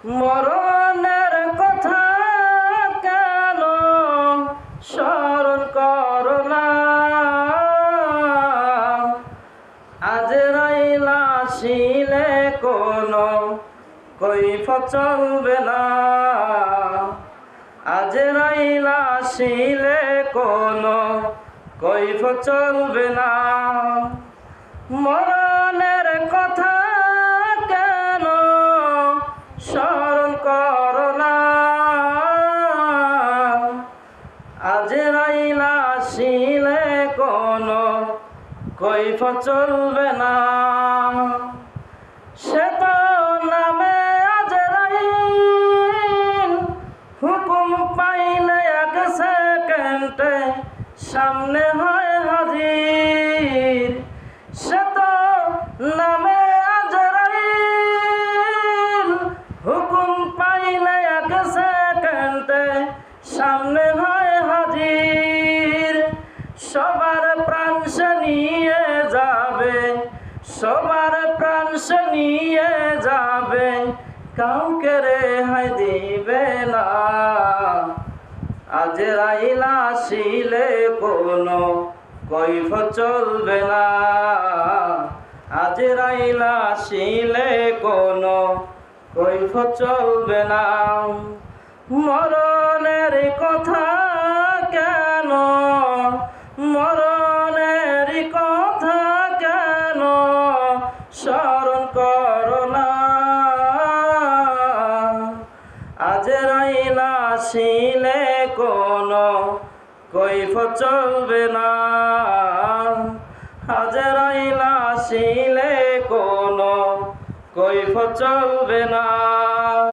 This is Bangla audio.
মরণের কথা কেন স্মরণ করো না? আজরাইল আসিলে কোনো কৈফিয়ত চলবে না। আজরাইল আসিলে কোনো কৈফিয়ত চলবে না। মরণের কথা কেন স্মরণ করো না? আজরাইল আসিলে কোনো কৈফিয়ত চলবে না। সে তো নামে আজরাইল, হুকুম পাইলে এক সেকেন্ডে সামনে হয় হাজির। সে তো নামে আজরাইল, হুকুম পাইলে এক সেকেন্ডে সামনে হয় হাজির। সবার প্রাণ সে নিয়ে যাবে, সবার প্রাণ সে নিয়ে যাবে, কাউকে রেহাই দিবে না। আজরাইল আসিলে কোনো কৈফিয়ত চলবে না। আজরাইল আসিলে কোনো কৈফিয়ত চলবে না। মরণের কথা কেন, মরণের কথা কেন স্মরণ করো না? আজরাইল আসিলে কোনো কৈফিয়ত চলবে না। আজরাইল আসিলে কোনো কৈফিয়ত চলবে না।